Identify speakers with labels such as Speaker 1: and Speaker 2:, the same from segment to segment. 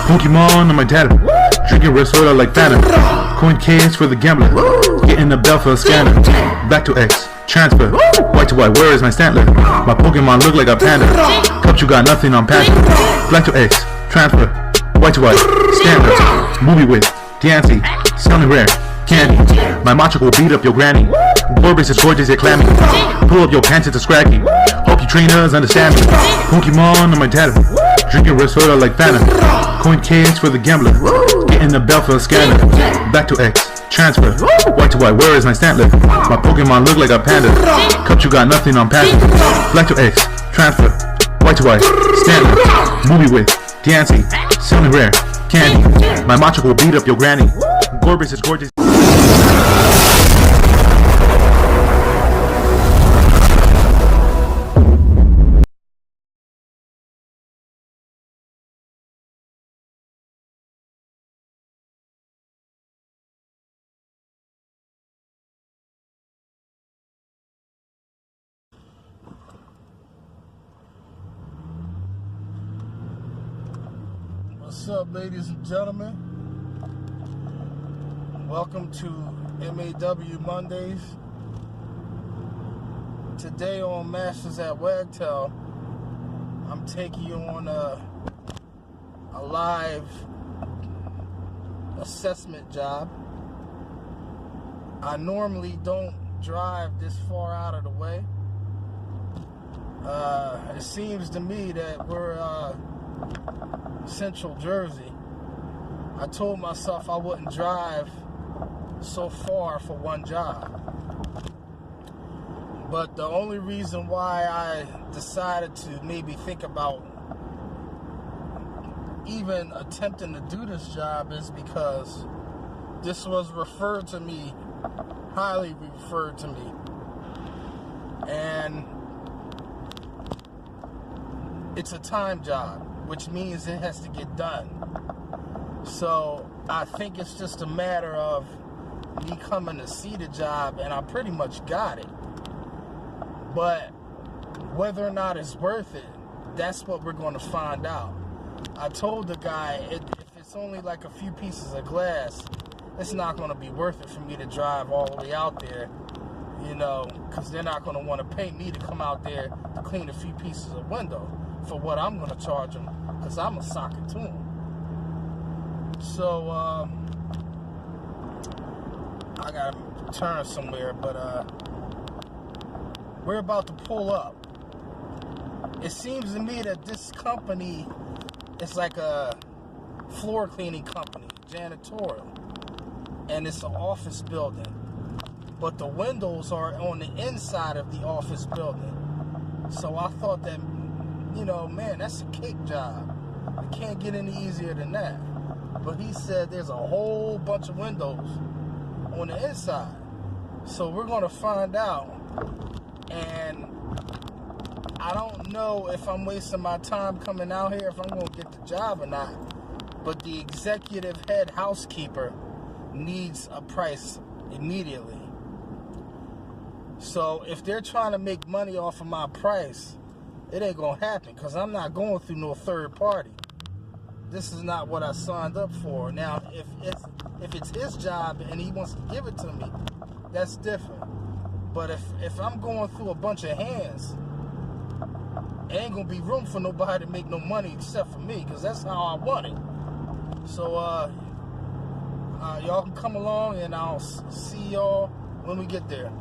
Speaker 1: Pokemon on my tablet. Drinking red soda like Phantom. Coin case for the gambler. Getting the bell for a scanner. Back to X. Transfer. White to white, where is my Stantler? My Pokemon look like a panda. Cups, you got nothing on passion. Black to X. Transfer. White to white. Standard. Movie with. Dancey. Sounding rare. Candy. My Macho will beat up your granny. Gorbis is gorgeous yet clammy. Pull up your pants, it's a scracky. Hope you trainers understand me. Pokemon on my tablet. Drinking red soda like Phantom. Coin case for the gambler. Getting the bell for a scanner. Back to X. Transfer. White to white, where is my Stantler? My Pokemon look like a panda. Cups, you got nothing on passion. Black to X. Transfer. White to white. Stantler. Movie with. Dancey. Sounding rare. Candy. My Macho will beat up your granny. Gorbis is gorgeous.
Speaker 2: What's up, ladies and gentlemen? Welcome to M.A.W. Mondays. Today on Masters at Wagtail, I'm taking you on a live assessment job. I normally don't drive this far out of the way. It seems to me that we're Central Jersey. I told myself I wouldn't drive so far for one job. But the only reason why I decided to maybe think about even attempting to do this job is because this was referred to me, highly referred to me. And it's a time job, which means it has to get done. So I think it's just a matter of me coming to see the job, and I pretty much got it. But whether or not it's worth it, that's what we're going to find out. I told the guy, if it's only like a few pieces of glass, it's not going to be worth it for me to drive all the way out there, you know, because they're not going to want to pay me to come out there to clean a few pieces of window for what I'm going to charge them, because I'm a socket to them. So, I got to turn somewhere, but we're about to pull up. It seems to me that this company is like a floor cleaning company, janitorial, and it's an office building. But the windows are on the inside of the office building. So I thought that, you know, man, that's a cake job. It can't get any easier than that. But he said there's a whole bunch of windows on the inside. So we're going to find out. And I don't know if I'm wasting my time coming out here, if I'm going to get the job or not. But the executive head housekeeper needs a price immediately. So if they're trying to make money off of my price, it ain't going to happen, because I'm not going through no third party. This is not what I signed up for. Now, if it's his job and he wants to give it to me, that's different. But if I'm going through a bunch of hands, it ain't going to be room for nobody to make no money except for me, because that's how I want it. So, y'all can come along, and I'll see y'all when we get there.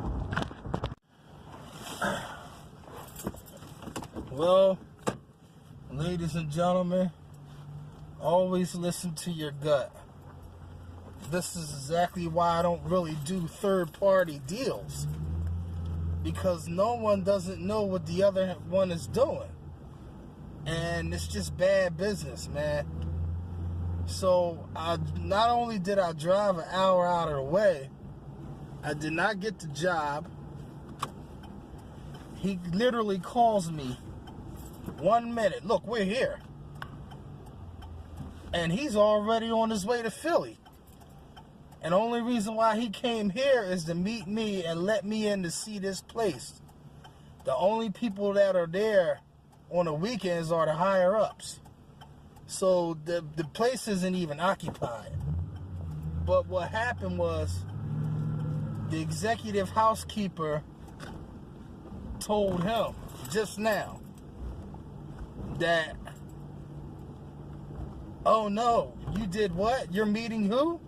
Speaker 2: Well, ladies and gentlemen, always listen to your gut. This is exactly why I don't really do third-party deals, because no one doesn't know what the other one is doing, and it's just bad business, man. So not only did I drive an hour out of the way, I did not get the job. He literally calls me 1 minute. Look, we're here. And he's already on his way to Philly. And the only reason why he came here is to meet me and let me in to see this place. The only people that are there on the weekends are the higher ups. So the place isn't even occupied. But what happened was the executive housekeeper told him just now that, oh no, you did what? You're meeting who?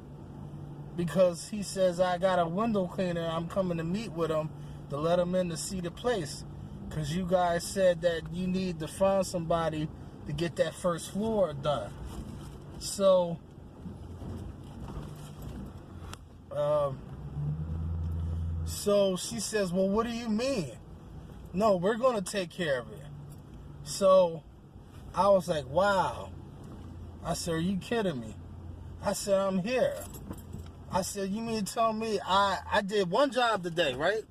Speaker 2: Because he says, I got a window cleaner. I'm coming to meet with him to let him in to see the place. Because you guys said that you need to find somebody to get that first floor done. So, so she says, well, what do you mean? No, we're going to take care of it. So I was like, wow. I said, are you kidding me? I said, I'm here. I said, you mean to tell me I did one job today, right?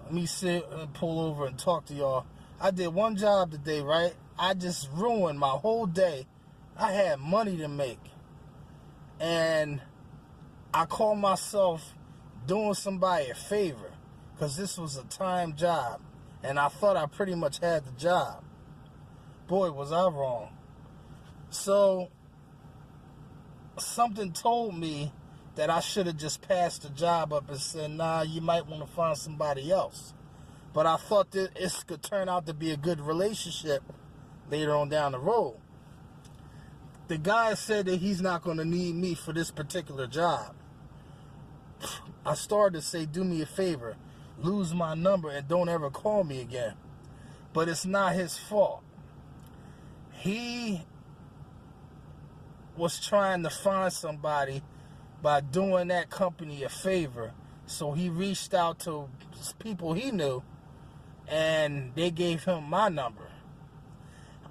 Speaker 2: Let me sit and pull over and talk to y'all. I did one job today, right? I just ruined my whole day. I had money to make. And I call myself doing somebody a favor because this was a time job. And I thought I pretty much had the job. Boy, was I wrong. So something told me that I should have just passed the job up and said, nah, you might want to find somebody else. But I thought that it could turn out to be a good relationship later on down the road. The guy said that he's not going to need me for this particular job. I started to say, do me a favor, lose my number and don't ever call me again. But it's not his fault. He was trying to find somebody by doing that company a favor. So he reached out to people he knew and they gave him my number.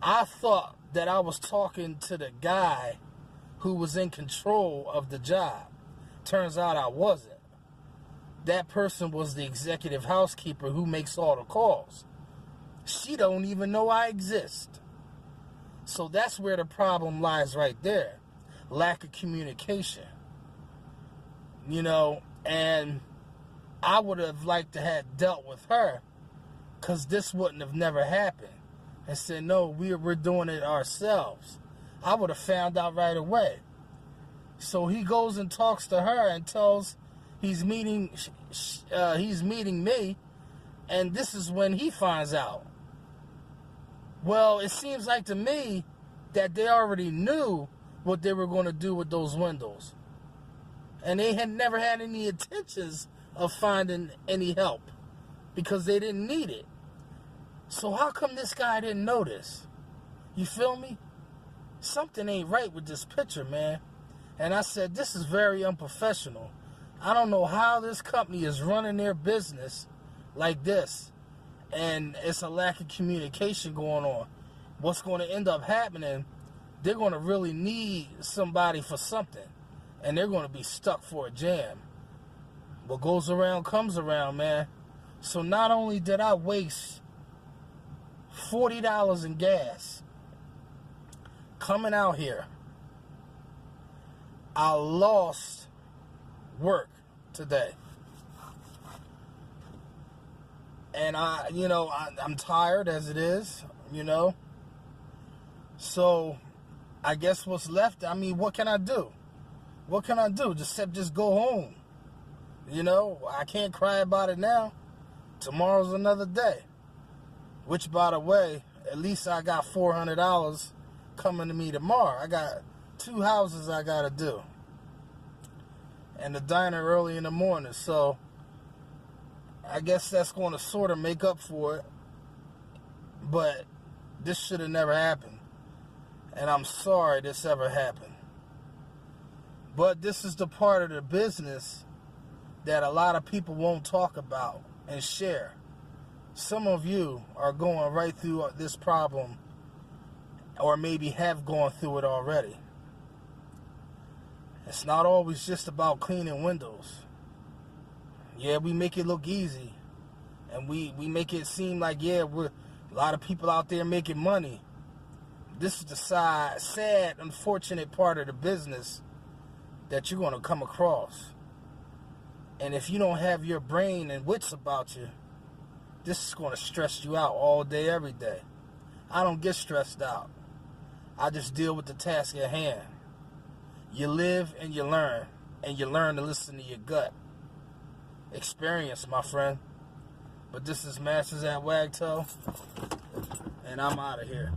Speaker 2: I thought that I was talking to the guy who was in control of the job. Turns out I wasn't. That person was the executive housekeeper who makes all the calls. She don't even know I exist. So that's where the problem lies right there. Lack of communication. You know, and I would have liked to have dealt with her because this wouldn't have never happened. And said, no, we're doing it ourselves. I would have found out right away. So he goes and talks to her and tells he's meeting me, and this is when he finds out. Well, it seems like to me that they already knew what they were going to do with those windows. And they had never had any intentions of finding any help because they didn't need it. So how come this guy didn't notice? You feel me? Something ain't right with this picture, man. And I said, this is very unprofessional. I don't know how this company is running their business like this. And it's a lack of communication going on. What's going to end up happening, they're going to really need somebody for something. And they're going to be stuck for a jam. What goes around comes around, man. So not only did I waste $40 in gas coming out here, I lost work today. And I'm tired as it is, So I guess what's left, what can I do? What can I do? Just go home. I can't cry about it now. Tomorrow's another day. Which, by the way, at least I got $400 coming to me tomorrow. I got 2 houses I got to do. And the diner early in the morning. So I guess that's going to sort of make up for it. But this should have never happened. And I'm sorry this ever happened. But this is the part of the business that a lot of people won't talk about and share. Some of you are going right through this problem or maybe have gone through it already. It's not always just about cleaning windows. Yeah, we make it look easy. And we make it seem like, we're a lot of people out there making money. This is the sad, unfortunate part of the business that you're going to come across. And if you don't have your brain and wits about you, this is going to stress you out all day, every day. I don't get stressed out. I just deal with the task at hand. You live and you learn to listen to your gut. Experience, my friend. But this is Masters at Wagtail, and I'm out of here.